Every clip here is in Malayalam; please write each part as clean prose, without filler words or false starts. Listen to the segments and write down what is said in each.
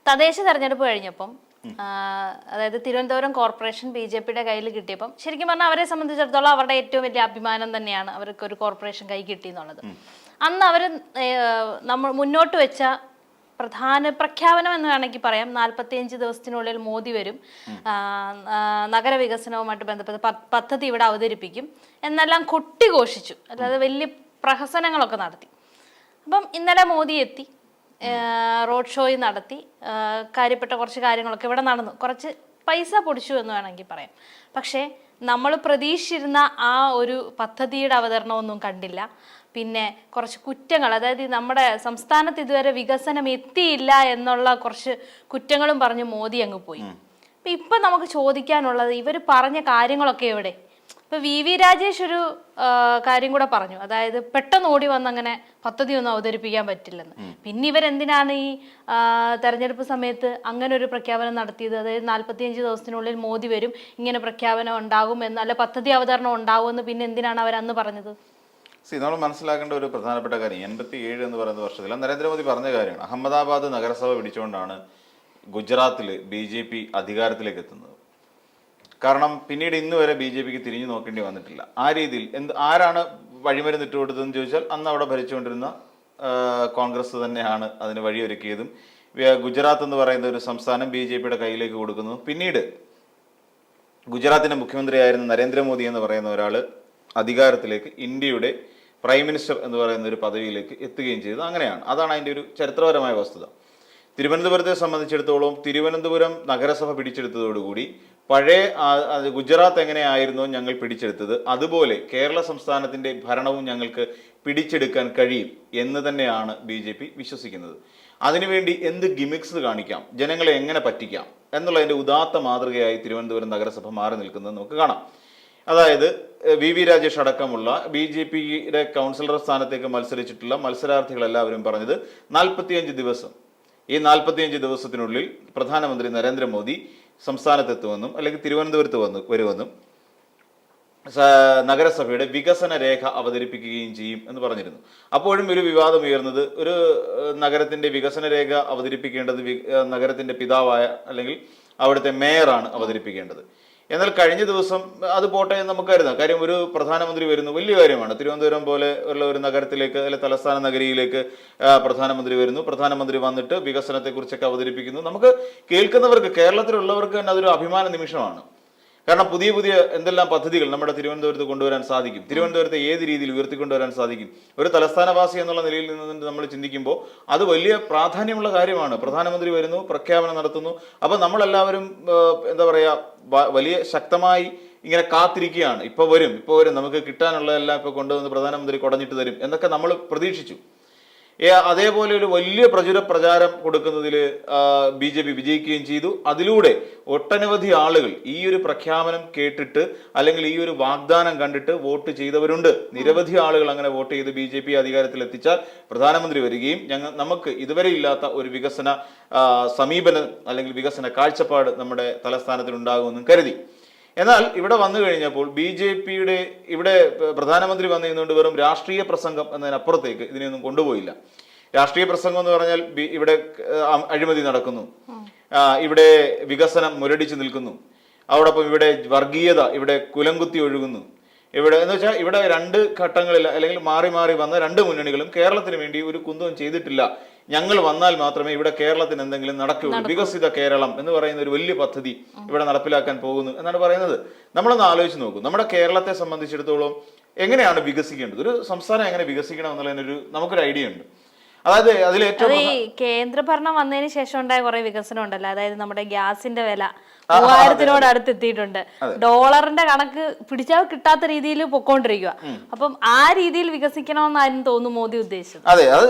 തദ്ദേശ തെരഞ്ഞെടുപ്പ് കഴിഞ്ഞപ്പം അതായത് തിരുവനന്തപുരം കോർപ്പറേഷൻ BJPയുടെ കയ്യിൽ കിട്ടിയപ്പം ശരിക്കും പറഞ്ഞാൽ അവരെ സംബന്ധിച്ചിടത്തോളം അവരുടെ ഏറ്റവും വലിയ അഭിമാനം തന്നെയാണ് അവർക്ക് ഒരു കോർപ്പറേഷൻ കൈ കിട്ടി എന്നുള്ളത്. അന്ന് അവർ നമ്മൾ മുന്നോട്ട് വെച്ച പ്രധാന പ്രഖ്യാപനം എന്ന് വേണമെങ്കിൽ പറയാം, 45 ദിവസത്തിനുള്ളിൽ മോദി വരും, നഗരവികസനവുമായിട്ട് ബന്ധപ്പെട്ട പദ്ധതി ഇവിടെ അവതരിപ്പിക്കും എന്നെല്ലാം കൊട്ടിഘോഷിച്ചു. അല്ലാതെ വലിയ പ്രഹസനങ്ങളൊക്കെ നടത്തി. അപ്പം ഇന്നലെ മോദി എത്തി, റോഡ് ഷോയും നടത്തി, കാര്യപ്പെട്ട കുറച്ച് കാര്യങ്ങളൊക്കെ ഇവിടെ നടന്നു, കുറച്ച് പൈസ പൊടിച്ചു എന്ന് വേണമെങ്കിൽ പറയാം. പക്ഷേ നമ്മൾ പ്രതീക്ഷിച്ചിരുന്ന ആ ഒരു പദ്ധതിയുടെ അവതരണമൊന്നും കണ്ടില്ല. പിന്നെ കുറച്ച് കുറ്റങ്ങൾ, അതായത് നമ്മുടെ സംസ്ഥാനത്ത് ഇതുവരെ വികസനം എത്തിയില്ല എന്നുള്ള കുറച്ച് കുറ്റങ്ങളും പറഞ്ഞ് മോദി അങ്ങ് പോയി. ഇപ്പം നമുക്ക് ചോദിക്കാനുള്ളത്, ഇവർ പറഞ്ഞ കാര്യങ്ങളൊക്കെ എവിടെ? ഇപ്പം VV രാജേഷ് ഒരു കാര്യം കൂടെ പറഞ്ഞു, അതായത് പെട്ടെന്ന് ഓടി വന്ന് അങ്ങനെ പദ്ധതി ഒന്നും അവതരിപ്പിക്കാൻ പറ്റില്ലെന്ന്. പിന്നെ ഇവരെന്തിനാണ് ഈ തെരഞ്ഞെടുപ്പ് സമയത്ത് അങ്ങനെ ഒരു പ്രഖ്യാപനം നടത്തിയത്? അതായത് 45 ദിവസത്തിനുള്ളിൽ മോദി വരും, ഇങ്ങനെ പ്രഖ്യാപനം ഉണ്ടാകും എന്ന്, അല്ല പദ്ധതി അവതരണം ഉണ്ടാകുമെന്ന് പിന്നെ എന്തിനാണ് അവർ അന്ന് പറഞ്ഞത്? നമ്മൾ മനസ്സിലാക്കേണ്ട ഒരു പ്രധാനപ്പെട്ട കാര്യം, 87 എന്ന് പറയുന്ന വർഷത്തിൽ നരേന്ദ്രമോദി പറഞ്ഞ കാര്യമാണ്. അഹമ്മദാബാദ് നഗരസഭ പിടിച്ചുകൊണ്ടാണ് ഗുജറാത്തിൽ BJP അധികാരത്തിലേക്ക് എത്തുന്നത്. കാരണം പിന്നീട് ഇന്ന് വരെ BJPക്ക് തിരിഞ്ഞു നോക്കേണ്ടി വന്നിട്ടില്ല. ആ രീതിയിൽ ആരാണ് വഴിമരുന്ന് ഇട്ട് കൊടുത്തതെന്ന് ചോദിച്ചാൽ അന്ന് അവിടെ ഭരിച്ചുകൊണ്ടിരുന്ന കോൺഗ്രസ് തന്നെയാണ് അതിന് വഴിയൊരുക്കിയതും. ഗുജറാത്ത് എന്ന് പറയുന്ന ഒരു സംസ്ഥാനം BJPയുടെ കയ്യിലേക്ക് കൊടുക്കുന്നു. പിന്നീട് ഗുജറാത്തിൻ്റെ മുഖ്യമന്ത്രിയായിരുന്ന നരേന്ദ്രമോദി എന്ന് പറയുന്ന ഒരാൾ അധികാരത്തിലേക്ക്, ഇന്ത്യയുടെ പ്രൈം മിനിസ്റ്റർ എന്ന് പറയുന്ന ഒരു പദവിയിലേക്ക് എത്തുകയും ചെയ്തത് അങ്ങനെയാണ്. അതാണ് അതിൻ്റെ ഒരു ചരിത്രപരമായ വസ്തുത. തിരുവനന്തപുരത്തെ സംബന്ധിച്ചിടത്തോളം തിരുവനന്തപുരം നഗരസഭ പിടിച്ചെടുത്തതോടുകൂടി പഴയ ഗുജറാത്ത് എങ്ങനെയായിരുന്നോ ഞങ്ങൾ പിടിച്ചെടുത്തത്, അതുപോലെ കേരള സംസ്ഥാനത്തിൻ്റെ ഭരണവും ഞങ്ങൾക്ക് പിടിച്ചെടുക്കാൻ കഴിയും എന്ന് തന്നെയാണ് BJP വിശ്വസിക്കുന്നത്. അതിനുവേണ്ടി എന്ത് ഗിമിക്സ് കാണിക്കാം, ജനങ്ങളെ എങ്ങനെ പറ്റിക്കാം എന്നുള്ളതിൻ്റെ ഉദാത്ത മാതൃകയായി തിരുവനന്തപുരം നഗരസഭ മാറി നിൽക്കുന്നത് നമുക്ക് കാണാം. അതായത് VV രാജേഷ് അടക്കമുള്ള BJPയുടെ കൗൺസിലർ സ്ഥാനത്തേക്ക് മത്സരിച്ചിട്ടുള്ള മത്സരാർത്ഥികളെല്ലാവരും പറഞ്ഞത് 45 ദിവസം, ഈ 45 ദിവസത്തിനുള്ളിൽ പ്രധാനമന്ത്രി നരേന്ദ്രമോദി സംസ്ഥാനത്തെത്തുമെന്നും അല്ലെങ്കിൽ തിരുവനന്തപുരത്ത് വരുമെന്നും നഗരസഭയുടെ വികസന രേഖ അവതരിപ്പിക്കുകയും ചെയ്യും എന്ന് പറഞ്ഞിരുന്നു. അപ്പോഴും ഒരു വിവാദം ഉയർന്നത്, ഒരു നഗരത്തിന്റെ വികസന രേഖ അവതരിപ്പിക്കേണ്ടത് നഗരത്തിന്റെ പിതാവായ അല്ലെങ്കിൽ അവിടുത്തെ മേയറാണ് അവതരിപ്പിക്കേണ്ടത്. എന്നാൽ കഴിഞ്ഞ ദിവസം അത് പോട്ടെ എന്ന് നമുക്ക് കരുതാം. കാര്യം ഒരു പ്രധാനമന്ത്രി വരുന്നു, വലിയ കാര്യമാണ്. തിരുവനന്തപുരം പോലെ ഉള്ള ഒരു നഗരത്തിലേക്ക് അല്ലെങ്കിൽ തലസ്ഥാന നഗരിയിലേക്ക് പ്രധാനമന്ത്രി വരുന്നു. പ്രധാനമന്ത്രി വന്നിട്ട് വികസനത്തെക്കുറിച്ചൊക്കെ അവതരിപ്പിക്കുന്നു. നമുക്ക് കേൾക്കുന്നവർക്ക്, കേരളത്തിലുള്ളവർക്ക് തന്നെ അതൊരു അഭിമാന നിമിഷമാണ്. കാരണം പുതിയ പുതിയ എന്തെല്ലാം പദ്ധതികൾ നമ്മുടെ തിരുവനന്തപുരത്ത് കൊണ്ടുവരാൻ സാധിക്കും, തിരുവനന്തപുരത്തെ ഏത് രീതിയിൽ ഉയർത്തിക്കൊണ്ടുവരാൻ സാധിക്കും. ഒരു തലസ്ഥാനവാസി എന്നുള്ള നിലയിൽ നിന്ന് നമ്മൾ ചിന്തിക്കുമ്പോൾ അത് വലിയ പ്രാധാന്യമുള്ള കാര്യമാണ്. പ്രധാനമന്ത്രി വരുന്നു, പ്രഖ്യാപനം നടത്തുന്നു. അപ്പം നമ്മളെല്ലാവരും എന്താ പറയുക, വലിയ ശക്തമായി ഇങ്ങനെ കാത്തിരിക്കുകയാണ്. ഇപ്പോൾ വരും നമുക്ക് കിട്ടാനുള്ളതെല്ലാം ഇപ്പോൾ കൊണ്ടുവന്ന് പ്രധാനമന്ത്രി കുടഞ്ഞിട്ട് തരും എന്നൊക്കെ നമ്മൾ പ്രതീക്ഷിച്ചു. അതേപോലെ ഒരു വലിയ പ്രചാരം കൊടുക്കുന്നതിൽ BJP വിജയിക്കുകയും ചെയ്തു. അതിലൂടെ ഒട്ടനവധി ആളുകൾ ഈ ഒരു പ്രഖ്യാപനം കേട്ടിട്ട് അല്ലെങ്കിൽ ഈ ഒരു വാഗ്ദാനം കണ്ടിട്ട് വോട്ട് ചെയ്തവരുണ്ട്. നിരവധി ആളുകൾ അങ്ങനെ വോട്ട് ചെയ്ത് BJP അധികാരത്തിൽ എത്തിച്ചാൽ പ്രധാനമന്ത്രി വരികയും നമുക്ക് ഇതുവരെ ഇല്ലാത്ത ഒരു വികസന സമീപനം അല്ലെങ്കിൽ വികസന കാഴ്ചപ്പാട് നമ്മുടെ തലസ്ഥാനത്തിൽ ഉണ്ടാകുമെന്നും കരുതി. എന്നാൽ ഇവിടെ വന്നു കഴിഞ്ഞപ്പോൾ BJPയുടെ ഇവിടെ പ്രധാനമന്ത്രി വന്നിരുന്നുകൊണ്ട് വെറും രാഷ്ട്രീയ പ്രസംഗം എന്നതിനപ്പുറത്തേക്ക് ഇതിനെയൊന്നും കൊണ്ടുപോയില്ല. രാഷ്ട്രീയ പ്രസംഗം എന്ന് പറഞ്ഞാൽ ഇവിടെ അഴിമതി നടക്കുന്നു, ഇവിടെ വികസനം മുരടിച്ചു നിൽക്കുന്നു, അതോടൊപ്പം ഇവിടെ വർഗീയത, ഇവിടെ കുലംകുത്തി ഒഴുകുന്നു, ഇവിടെ എന്ന് വെച്ചാൽ ഇവിടെ രണ്ട് ഘട്ടങ്ങളിൽ അല്ലെങ്കിൽ മാറി മാറി വന്ന രണ്ട് മുന്നണികളും കേരളത്തിന് വേണ്ടി ഒരു കുന്തവും ചെയ്തിട്ടില്ല. ഞങ്ങൾ വന്നാൽ മാത്രമേ ഇവിടെ കേരളത്തിന് എന്തെങ്കിലും നടക്കുകയുള്ളൂ, വികസിത കേരളം എന്ന് പറയുന്ന ഒരു വലിയ പദ്ധതി ഇവിടെ നടപ്പിലാക്കാൻ പോകുന്നു എന്നാണ് പറയുന്നത്. നമ്മളൊന്ന് ആലോചിച്ച് നോക്കൂ, നമ്മുടെ കേരളത്തെ സംബന്ധിച്ചിടത്തോളം എങ്ങനെയാണ് വികസിക്കേണ്ടത്, ഒരു സംസ്ഥാനം എങ്ങനെ വികസിക്കണം എന്നുള്ളതിനൊരു നമുക്കൊരു ഐഡിയ ഉണ്ട്. അതായത് അതിൽ ഏറ്റവും കേന്ദ്ര ഭരണം വന്നതിന് ശേഷം ഉണ്ടായ കുറെ വികസനം ഉണ്ടല്ലോ. അതായത് നമ്മുടെ ഗ്യാസിന്റെ വില 3000-നോട് അടുത്തെത്തിയിട്ടുണ്ട്. ഡോളറിന്റെ കണക്ക് പിടിച്ചാൽ കിട്ടാത്ത രീതിയിൽ പൊക്കോണ്ടിരിക്കുക. അപ്പം ആ രീതിയിൽ വികസിക്കണമെന്നായിരുന്നു തോന്നുന്നു മോദി ഉദ്ദേശിച്ചത്. അതെ, അത്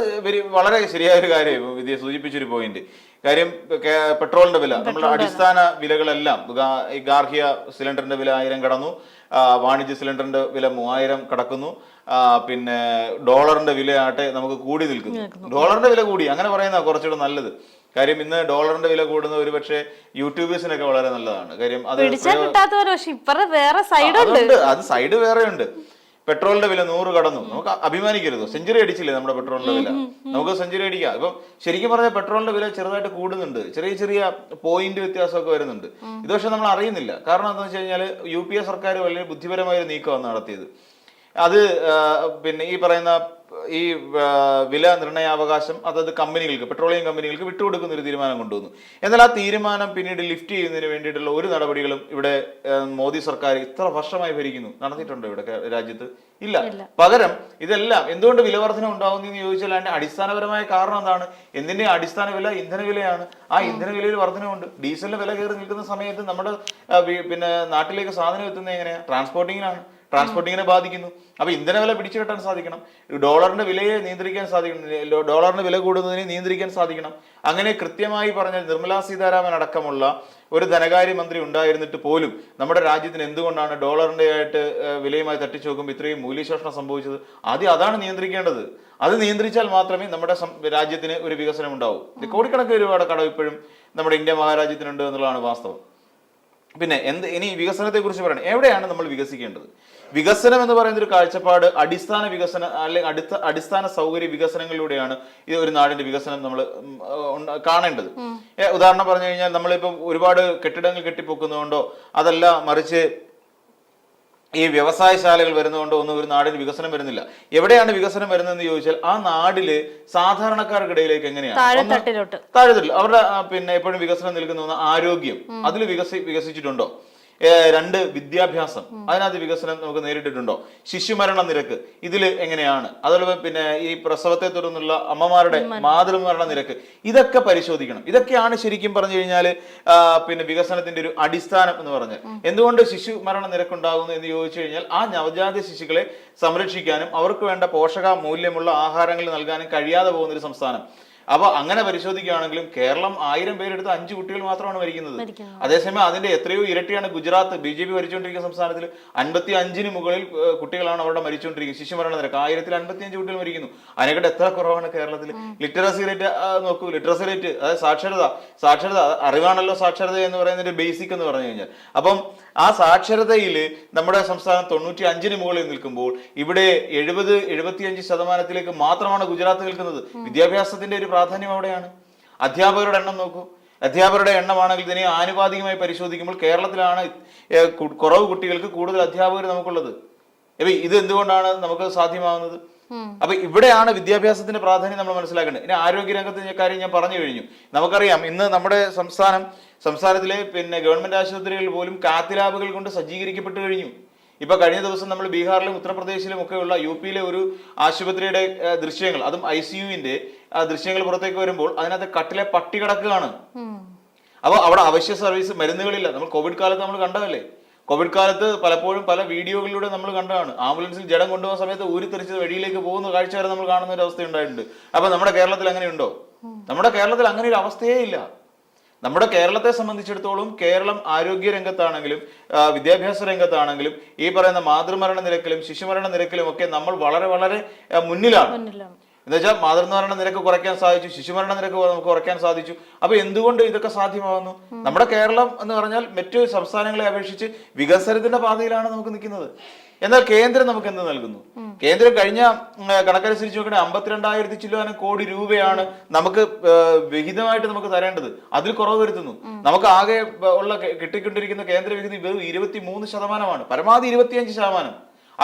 വളരെ ശരിയായ ഒരു കാര്യം വിദ്യ സൂചിപ്പിച്ചൊരു പോയിന്റ്. കാര്യം പെട്രോളിന്റെ വില, നമ്മുടെ അടിസ്ഥാന വിലകളെല്ലാം, ഈ ഗാർഹിക സിലിണ്ടറിന്റെ വില 1000 കടന്നു, വാണിജ്യ സിലിണ്ടറിന്റെ വില 3000 കടക്കുന്നു, പിന്നെ ഡോളറിന്റെ വിലയാട്ടെ നമുക്ക് കൂടി നിൽക്കുന്നു. ഡോളറിന്റെ വില കൂടി അങ്ങനെ പറയുന്ന കുറച്ചുകൂടെ നല്ലത്. കാര്യം ഇന്ന് ഡോളറിന്റെ വില കൂടുന്ന ഒരു പക്ഷേ യൂട്യൂബേഴ്സിനൊക്കെ വളരെ നല്ലതാണ്. കാര്യം അത് സൈഡ് വേറെ ഉണ്ട്. പെട്രോളിന്റെ വില 100 കടന്നു. നമുക്ക് അഭിമാനിക്കരുത്. സെഞ്ചുറി അടിച്ചില്ലേ നമ്മുടെ പെട്രോളിന്റെ വില? നമുക്ക് സെഞ്ചുറി അടിക്കാം. ഇപ്പം ശരിക്കും പറഞ്ഞാൽ പെട്രോളിന്റെ വില ചെറുതായിട്ട് കൂടുന്നുണ്ട്, ചെറിയ ചെറിയ പോയിന്റ് വ്യത്യാസമൊക്കെ വരുന്നുണ്ട്. ഇത് പക്ഷെ നമ്മൾ അറിയുന്നില്ല. കാരണം എന്താണെന്ന് വെച്ച് കഴിഞ്ഞാൽ UPA സർക്കാർ വലിയ ബുദ്ധിപരമായ ഒരു നീക്കമാണ് നടത്തിയത്. അത് പിന്നെ ഈ പറയുന്ന ഈ വില നിർണയാവകാശം അതത് കമ്പനികൾക്ക്, പെട്രോളിയം കമ്പനികൾക്ക് വിട്ടുകൊടുക്കുന്ന ഒരു തീരുമാനം കൊണ്ടുവന്നു. എന്നാൽ ആ തീരുമാനം പിന്നീട് ലിഫ്റ്റ് ചെയ്യുന്നതിന് വേണ്ടിയിട്ടുള്ള ഒരു നടപടികളും ഇവിടെ മോദി സർക്കാർ ഇത്ര വർഷമായി ഭരിക്കുന്നു നടത്തിയിട്ടുണ്ടോ ഇവിടെ രാജ്യത്ത്? ഇല്ല. പകരം ഇതെല്ലാം എന്തുകൊണ്ട് വിലവർധന ഉണ്ടാകുന്നു ചോദിച്ചാൽ അതിന്റെ അടിസ്ഥാനപരമായ കാരണം എന്താണ്? എന്തിന്റെ അടിസ്ഥാന വില? ഇന്ധനവിലയാണ്. ആ ഇന്ധനവിലയിൽ വർധനമുണ്ട്. ഡീസലിന്റെ വില കയറി നിൽക്കുന്ന സമയത്ത് നമ്മുടെ പിന്നെ നാട്ടിലേക്ക് സാധനം എത്തുന്നത് എങ്ങനെയാ? ട്രാൻസ്പോർട്ടിങ്ങിനാണ്. ട്രാൻസ്പോർട്ടിങ്ങിനെ ബാധിക്കുന്നു. അപ്പൊ ഇന്ധനവില പിടിച്ചു കെട്ടാൻ സാധിക്കണം, ഡോളറിന്റെ വിലയെ നിയന്ത്രിക്കാൻ സാധിക്കണം, ഡോളറിന്റെ വില കൂടുന്നതിനെ നിയന്ത്രിക്കാൻ സാധിക്കണം. അങ്ങനെ കൃത്യമായി പറഞ്ഞ നിർമ്മലാ സീതാരാമൻ അടക്കമുള്ള ഒരു ധനകാര്യമന്ത്രി ഉണ്ടായിരുന്നിട്ട് പോലും നമ്മുടെ രാജ്യത്തിന് എന്തുകൊണ്ടാണ് ഡോളറിന്റെ ആയിട്ട് വിലയുമായി തട്ടിച്ചു നോക്കുമ്പോൾ ഇത്രയും മൂല്യശോഷണം സംഭവിച്ചത്? ആദ്യം അതാണ് നിയന്ത്രിക്കേണ്ടത്. അത് നിയന്ത്രിച്ചാൽ മാത്രമേ നമ്മുടെ രാജ്യത്തിന് ഒരു വികസനം ഉണ്ടാവൂ. കോടിക്കണക്കിന് രൂപയുടെ കടം ഇപ്പോഴും നമ്മുടെ ഇന്ത്യ മഹാരാജ്യത്തിനുണ്ട് എന്നുള്ളതാണ് വാസ്തവം. പിന്നെ ഇനി വികസനത്തെ കുറിച്ച് പറയണം. എവിടെയാണ് നമ്മൾ വികസിക്കേണ്ടത്? വികസനം എന്ന് പറയുന്ന ഒരു കാഴ്ചപ്പാട് അടിസ്ഥാന വികസനം അല്ലെങ്കിൽ അടിസ്ഥാന സൗകര്യ വികസനങ്ങളിലൂടെയാണ് ഈ ഒരു നാടിന്റെ വികസനം നമ്മൾ കാണേണ്ടത്. ഉദാഹരണം പറഞ്ഞു കഴിഞ്ഞാൽ നമ്മളിപ്പം ഒരുപാട് കെട്ടിടങ്ങൾ കെട്ടിപ്പൊക്കുന്നതുകൊണ്ടോ അതല്ല മറിച്ച് ഈ വ്യവസായശാലകൾ വരുന്നതുകൊണ്ടോ ഒന്നും ഒരു നാടിന് വികസനം വരുന്നില്ല. എവിടെയാണ് വികസനം വരുന്നതെന്ന് ചോദിച്ചാൽ ആ നാടില് സാധാരണക്കാർക്കിടയിലേക്ക് എങ്ങനെയാണ് താഴെത്തട്ടിൽ അവരുടെ പിന്നെ എപ്പോഴും വികസനം നിൽക്കുന്ന ആരോഗ്യം, അതിൽ വികസിച്ചിട്ടുണ്ടോ? 2 വിദ്യാഭ്യാസം, അതിനകത്ത് വികസനം നമുക്ക് നേരിട്ടിട്ടുണ്ടോ? ശിശുമരണ നിരക്ക് ഇതിൽ എങ്ങനെയാണ്? അതുപോലെ പിന്നെ ഈ പ്രസവത്തെ തുടർന്നുള്ള അമ്മമാരുടെ മാതൃമരണ നിരക്ക്, ഇതൊക്കെ പരിശോധിക്കണം. ഇതൊക്കെയാണ് ശരിക്കും പറഞ്ഞു കഴിഞ്ഞാൽ പിന്നെ വികസനത്തിന്റെ ഒരു അടിസ്ഥാനം എന്ന് പറഞ്ഞാൽ. എന്തുകൊണ്ട് ശിശുമരണ നിരക്ക് ഉണ്ടാകുന്നു എന്ന് ചോദിച്ചു കഴിഞ്ഞാൽ ആ നവജാത ശിശുക്കളെ സംരക്ഷിക്കാനും അവർക്ക് വേണ്ട പോഷക മൂല്യമുള്ള ആഹാരങ്ങൾ നൽകാനും കഴിയാതെ പോകുന്ന ഒരു സംസ്ഥാനം. അപ്പൊ അങ്ങനെ പരിശോധിക്കുകയാണെങ്കിലും കേരളം 1000 പേരെടുത്ത് 5 കുട്ടികൾ മാത്രമാണ് മരിക്കുന്നത്. അതേസമയം അതിന്റെ എത്രയോ ഇരട്ടിയാണ് ഗുജറാത്ത് BJP ഭരിച്ചുകൊണ്ടിരിക്കുന്ന സംസ്ഥാനത്തിൽ 55-ന് മുകളിൽ കുട്ടികളാണ് അവിടെ മരിച്ചുകൊണ്ടിരിക്കുന്നത്. ശിശുമരണ നിരക്ക് 1055 കുട്ടികൾ മരിക്കുന്നു. അതിനെക്കാട്ട് എത്ര കുറവാണ് കേരളത്തിൽ? ലിറ്ററസി റേറ്റ് നോക്കൂ. ലിറ്ററസി റേറ്റ് അതായത് സാക്ഷരത അറിവാണല്ലോ സാക്ഷരത എന്ന് പറയുന്നതിന്റെ ബേസിക് എന്ന് പറഞ്ഞു കഴിഞ്ഞാൽ. അപ്പം ആ സാക്ഷരതയിൽ നമ്മുടെ സംസ്ഥാനം 95-ന് മുകളിൽ നിൽക്കുമ്പോൾ ഇവിടെ 70-75% മാത്രമാണ് ഗുജറാത്ത് നിൽക്കുന്നത്. വിദ്യാഭ്യാസത്തിന്റെ ഒരു പ്രാധാന്യം അവിടെയാണ്. അധ്യാപകരുടെ എണ്ണം നോക്കൂ. അധ്യാപകരുടെ എണ്ണമാണെങ്കിൽ ഇതിനെ ആനുപാതികമായി പരിശോധിക്കുമ്പോൾ കേരളത്തിലാണ് കുറവ് കുട്ടികൾക്ക് കൂടുതൽ അധ്യാപകർ നമുക്കുള്ളത്. ഇത് എന്തുകൊണ്ടാണ് നമുക്ക് സാധ്യമാകുന്നത്? അപ്പൊ ഇവിടെയാണ് വിദ്യാഭ്യാസത്തിന്റെ പ്രാധാന്യം നമ്മൾ മനസ്സിലാക്കേണ്ടത്. ഇനി ആരോഗ്യരംഗത്തിന്റെ കാര്യം ഞാൻ പറഞ്ഞു കഴിഞ്ഞു. നമുക്കറിയാം ഇന്ന് നമ്മുടെ സംസ്ഥാനത്തിലെ പിന്നെ ഗവൺമെന്റ് ആശുപത്രികളിൽ പോലും കാത്ത് ലാബുകൾ കൊണ്ട് സജ്ജീകരിക്കപ്പെട്ടു കഴിഞ്ഞു. ഇപ്പൊ കഴിഞ്ഞ ദിവസം നമ്മൾ ബീഹാറിലും ഉത്തർപ്രദേശിലും ഒക്കെ ഉള്ള UPയിലെ ഒരു ആശുപത്രിയുടെ ദൃശ്യങ്ങൾ, അതും ICUവിന്റെ ദൃശ്യങ്ങൾ പുറത്തേക്ക് വരുമ്പോൾ അതിനകത്ത് കട്ടിലെ പട്ടി കിടക്കുകയാണ്. അപ്പൊ അവിടെ അവശ്യ സർവീസ് മരുന്നുകളില്ല. നമ്മൾ കോവിഡ് കാലത്ത് നമ്മൾ കണ്ടതല്ലേ? കോവിഡ് കാലത്ത് പലപ്പോഴും പല വീഡിയോകളിലൂടെ നമ്മൾ കണ്ടതാണ്. ആംബുലൻസിൽ ജഡം കൊണ്ടുപോകുന്ന സമയത്ത് ഊരിത്തെറിച്ച് വെളിയിലേക്ക് പോകുന്ന കാഴ്ച വരെ നമ്മൾ കാണുന്ന ഒരു അവസ്ഥ ഉണ്ടായിട്ടുണ്ട്. അപ്പൊ നമ്മുടെ കേരളത്തിൽ അങ്ങനെ ഉണ്ടോ? നമ്മുടെ കേരളത്തിൽ അങ്ങനെ ഒരു അവസ്ഥയേ ഇല്ല. നമ്മുടെ കേരളത്തെ സംബന്ധിച്ചിടത്തോളം കേരളം ആരോഗ്യ രംഗത്താണെങ്കിലും വിദ്യാഭ്യാസ രംഗത്താണെങ്കിലും ഈ പറയുന്ന മാതൃമരണ നിരക്കിലും ശിശുമരണ നിരക്കിലും ഒക്കെ നമ്മൾ വളരെ വളരെ മുന്നിലാണ്. എന്ന് വെച്ചാൽ മാതൃമരണ നിരക്ക് കുറയ്ക്കാൻ സാധിച്ചു, ശിശുമരണ നിരക്ക് നമുക്ക് കുറയ്ക്കാൻ സാധിച്ചു. അപ്പൊ എന്തുകൊണ്ട് ഇതൊക്കെ സാധ്യമാകുന്നു? നമ്മുടെ കേരളം എന്ന് പറഞ്ഞാൽ മറ്റു സംസ്ഥാനങ്ങളെ അപേക്ഷിച്ച് വികസനത്തിന്റെ പാതയിലാണ് നമുക്ക് നിൽക്കുന്നത്. എന്നാൽ കേന്ദ്രം നമുക്ക് എന്ത് നൽകുന്നു? കേന്ദ്രം കഴിഞ്ഞ കണക്കനുസരിച്ച് നോക്കണേ 52,000 ചില്ലാനം കോടി രൂപയാണ് നമുക്ക് വിഹിതമായിട്ട് നമുക്ക് തരേണ്ടത്. അതിൽ കുറവ് വരുത്തുന്നു. നമുക്ക് ആകെ ഉള്ള കിട്ടിക്കൊണ്ടിരിക്കുന്ന കേന്ദ്ര വിഹിതം വെറും 23%, പരമാവധി 25%.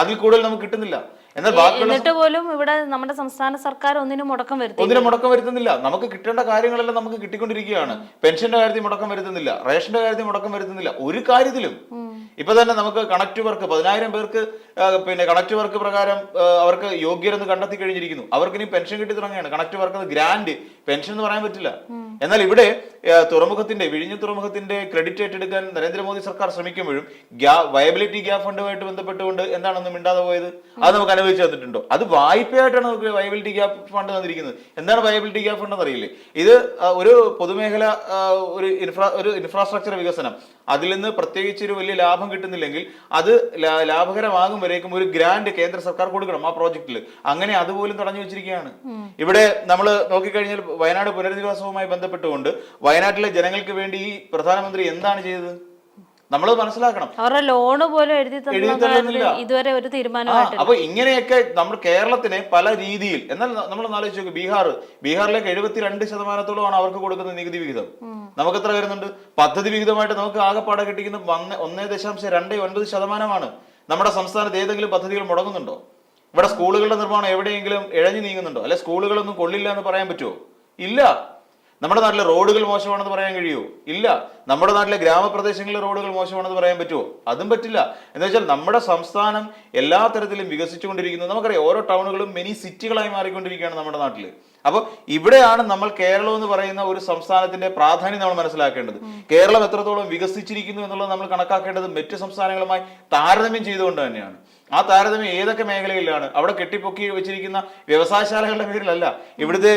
അതിൽ കൂടുതൽ നമുക്ക് കിട്ടുന്നില്ല. എന്നാൽ എന്നിട്ട് പോലും ഇവിടെ നമ്മുടെ സംസ്ഥാന സർക്കാർ ഒന്നിനും മുടക്കം വരുത്തുന്നില്ല. നമുക്ക് കിട്ടേണ്ട കാര്യങ്ങളെല്ലാം നമുക്ക് കിട്ടിക്കൊണ്ടിരിക്കുകയാണ്. പെൻഷന്റെ കാര്യത്തിൽ മുടക്കം വരുത്തുന്നില്ല, റേഷന്റെ കാര്യത്തിൽ മുടക്കം വരുത്തുന്നില്ല, ഒരു കാര്യത്തിലും. ഇപ്പൊ തന്നെ നമുക്ക് കണക്ട് വർക്ക് 10,000 പേർക്ക് പിന്നെ കണക്ട് വർക്ക് പ്രകാരം അവർക്ക് യോഗ്യരെന്ന് കണ്ടെത്തി കഴിഞ്ഞിരിക്കുന്നു. അവർക്ക് ഇനി പെൻഷൻ കിട്ടി തുടങ്ങുകയാണ്. കണക്ട് വർക്ക് ഗ്രാൻഡ് പെൻഷൻ എന്ന് പറയാൻ പറ്റില്ല. എന്നാൽ ഇവിടെ വിഴിഞ്ഞ തുറമുഖത്തിന്റെ ക്രെഡിറ്റ് ഏറ്റെടുക്കാൻ നരേന്ദ്രമോദി സർക്കാർ ശ്രമിക്കുമ്പോഴും വയബിലിറ്റി ഗ്യാപ് ഫണ്ടുമായിട്ട് ബന്ധപ്പെട്ടുകൊണ്ട് എന്താണെന്ന് മിണ്ടാതെ പോയത്? അത് നമുക്ക് അനുവദിച്ചു തന്നിട്ടുണ്ടോ? അത് വായ്പയായിട്ടാണ് നമുക്ക് വയബിലിറ്റി ഗ്യാപ് ഫണ്ട് തന്നിരിക്കുന്നത്. എന്താണ് വയബിലിറ്റി ഗ്യാപ് ഫണ്ട് എന്നറിയില്ലേ? ഇത് ഒരു പൊതുമേഖല ഒരു ഇൻഫ്രാസ്ട്രക്ചർ വികസനം, അതിൽ നിന്ന് പ്രത്യേകിച്ച് ഒരു വലിയ ലാഭം കിട്ടുന്നില്ലെങ്കിൽ അത് ലാഭകരമാകും വരേക്കും ഒരു ഗ്രാന്റ് കേന്ദ്ര സർക്കാർ കൊടുക്കണം ആ പ്രോജക്റ്റിൽ. അങ്ങനെ അതുപോലും തടഞ്ഞു വെച്ചിരിക്കുകയാണ്. ഇവിടെ നമ്മൾ നോക്കിക്കഴിഞ്ഞാൽ വയനാട് പുനരധിവാസവുമായി ബന്ധപ്പെട്ടുകൊണ്ട് വയനാട്ടിലെ ജനങ്ങൾക്ക് വേണ്ടി ഈ പ്രധാനമന്ത്രി എന്താണ് ചെയ്തത്? നമ്മൾ മനസ്സിലാക്കണം. അവരുടെ ലോണ് പോലും എഴുതി തള്ളുന്നില്ല ഇതുവരെ ഒരു തീരുമാനമായിട്ടില്ല. അപ്പൊ ഇങ്ങനെയൊക്കെ നമ്മൾ കേരളത്തിനെ പല രീതിയിൽ, എന്നാൽ നമ്മൾ ആലോചിച്ച് നോക്കും, ബീഹാറിലേക്ക് 72% അവർക്ക് കൊടുക്കുന്ന നികുതി വിഹിതം. നമുക്ക് എത്ര വരുന്നുണ്ട്? പദ്ധതി വിഹിതമായിട്ട് നമുക്ക് ആകെപ്പാടെ കിട്ടിക്കുന്ന 1.29% നമ്മുടെ സംസ്ഥാനത്ത് ഏതെങ്കിലും പദ്ധതികൾ മുടങ്ങുന്നുണ്ടോ? ഇവിടെ സ്കൂളുകളുടെ നിർമ്മാണം എവിടെയെങ്കിലും ഇഴഞ്ഞു നീങ്ങുന്നുണ്ടോ? അല്ലെ സ്കൂളുകളൊന്നും കൊള്ളില്ല എന്ന് പറയാൻ പറ്റുമോ? ഇല്ല. നമ്മുടെ നാട്ടിലെ റോഡുകൾ മോശമാണെന്ന് പറയാൻ കഴിയുമോ? ഇല്ല. നമ്മുടെ നാട്ടിലെ ഗ്രാമപ്രദേശങ്ങളിലെ റോഡുകൾ മോശമാണെന്ന് പറയാൻ പറ്റുമോ? അതും പറ്റില്ല. എന്ന് വെച്ചാൽ നമ്മുടെ സംസ്ഥാനം എല്ലാ തരത്തിലും വികസിച്ചുകൊണ്ടിരിക്കുന്നത്. നമുക്കറിയാം, ഓരോ ടൗണുകളും മിനി സിറ്റികളായി മാറിക്കൊണ്ടിരിക്കുകയാണ് നമ്മുടെ നാട്ടിൽ. അപ്പോൾ ഇവിടെയാണ് നമ്മൾ കേരളം എന്ന് പറയുന്ന ഒരു സംസ്ഥാനത്തിന്റെ പ്രാധാന്യം നമ്മൾ മനസ്സിലാക്കേണ്ടത്. കേരളം എത്രത്തോളം വികസിച്ചിരിക്കുന്നു എന്നുള്ളത് നമ്മൾ കണക്കാക്കേണ്ടത് മറ്റ് സംസ്ഥാനങ്ങളുമായി താരതമ്യം ചെയ്തുകൊണ്ട് തന്നെയാണ്. ആ താരതമ്യം ഏതൊക്കെ മേഖലയിലാണ്? അവിടെ കെട്ടിപ്പൊക്കി വെച്ചിരിക്കുന്ന വ്യവസായശാലകളുടെ പേരിലല്ല, ഇവിടുത്തെ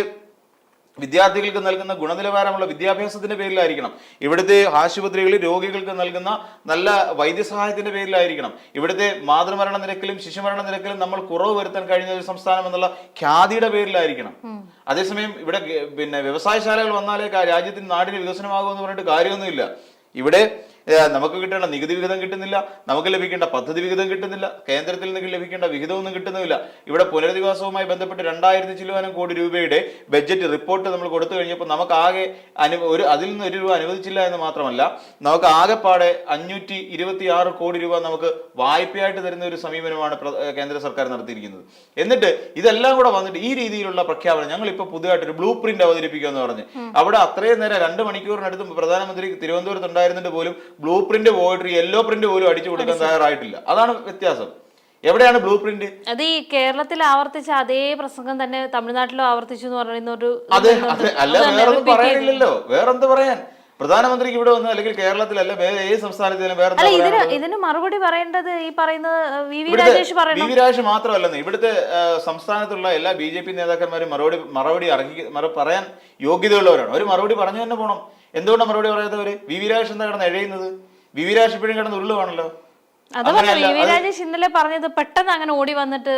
വിദ്യാർത്ഥികൾക്ക് നൽകുന്ന ഗുണനിലവാരമുള്ള വിദ്യാഭ്യാസത്തിന്റെ പേരിലായിരിക്കണം. ഇവിടുത്തെ ആശുപത്രികളിൽ രോഗികൾക്ക് നൽകുന്ന നല്ല വൈദ്യസഹായത്തിന്റെ പേരിലായിരിക്കണം. ഇവിടുത്തെ മാതൃമരണ നിരക്കിലും ശിശുമരണ നിരക്കിലും നമ്മൾ കുറവ് വരുത്താൻ കഴിഞ്ഞ ഒരു സംസ്ഥാനം എന്നുള്ള ഖ്യാതിയുടെ പേരിലായിരിക്കണം. അതേസമയം ഇവിടെ വ്യവസായശാലകൾ വന്നാലേ രാജ്യത്തിന് നാടിന് വികസനമാകുമെന്ന് പറഞ്ഞിട്ട് കാര്യമൊന്നുമില്ല. ഇവിടെ നമുക്ക് കിട്ടേണ്ട നികുതി വിഹിതം കിട്ടുന്നില്ല, നമുക്ക് ലഭിക്കേണ്ട പദ്ധതി വിഹിതം കിട്ടുന്നില്ല, കേന്ദ്രത്തിൽ നിന്ന് ലഭിക്കേണ്ട വിഹിതമൊന്നും കിട്ടുന്നില്ല. ഇവിടെ പുനരധിവാസവുമായി ബന്ധപ്പെട്ട് 2000 ചില്ലുവാനും കോടി രൂപയുടെ ബഡ്ജറ്റ് റിപ്പോർട്ട് നമ്മൾ കൊടുത്തു കഴിഞ്ഞപ്പോൾ നമുക്ക് ആകെ അതിൽ നിന്ന് ₹1 അനുവദിച്ചില്ല എന്ന് മാത്രമല്ല, നമുക്ക് ആകെപ്പാടെ 526 കോടി രൂപ നമുക്ക് വായ്പയായിട്ട് തരുന്ന ഒരു സമീപനമാണ് കേന്ദ്ര സർക്കാർ നടത്തിയിരിക്കുന്നത്. എന്നിട്ട് ഇതെല്ലാം കൂടെ വന്നിട്ട് ഈ രീതിയിലുള്ള പ്രഖ്യാപനം, ഞങ്ങൾ ഇപ്പൊ പുതുതായിട്ടൊരു ബ്ലൂ പ്രിന്റ് അവതരിപ്പിക്കുക എന്ന് പറഞ്ഞ് അവിടെ അത്രയും നേരം 2 മണിക്കൂറിനടുത്ത് പ്രധാനമന്ത്രി തിരുവനന്തപുരത്ത് ഉണ്ടായിരുന്നിട്ട് പോലും ബ്ലൂ പ്രിന്റ് പോയിട്ട് യെല്ലോ പ്രിന്റ് പോലും അടിച്ചു കൊടുക്കാൻ തയ്യാറായിട്ടില്ല. അതാണ് വ്യത്യാസം. എവിടെയാണ് ബ്ലൂ പ്രിന്റ്? അത് ഈ കേരളത്തിൽ ആവർത്തിച്ച അതേ പ്രസംഗം തന്നെ തമിഴ്നാട്ടിലും ആവർത്തിച്ചു എന്ന് പറയുന്ന ഒരു അല്ല, വേറൊന്നും പറയാനില്ലല്ലോ. വേറെന്ത് പറയാൻ? പ്രധാനമന്ത്രിക്ക് ഇവിടെ വന്ന്, അല്ലെങ്കിൽ കേരളത്തിലല്ല ഏത് സംസ്ഥാനത്തിലും വേറെ ഇതിന് മറുപടി പറയേണ്ടത് ഈ പറയുന്നത് വി വി രാജേഷ് മാത്രമല്ലെന്ന്. ഇവിടുത്തെ സംസ്ഥാനത്തുള്ള എല്ലാ BJP നേതാക്കന്മാരും മറുപടി പറയാൻ യോഗ്യതയുള്ളവരാണ്. അവർ മറുപടി പറഞ്ഞു തന്നെ പോകണം. എന്തുകൊണ്ടാണ് മറുപടി പറയാത്തവര്? വി വി രാജേഷ് എന്താ കിടന്ന് എഴയുന്നത്? വി വി രാജേഷ് ഇപ്പോഴും കിടന്ന് ഉരുളുവാണല്ലോ. ഇന്നലെ പറഞ്ഞത് പെട്ടെന്ന് അങ്ങനെ ഓടി വന്നിട്ട്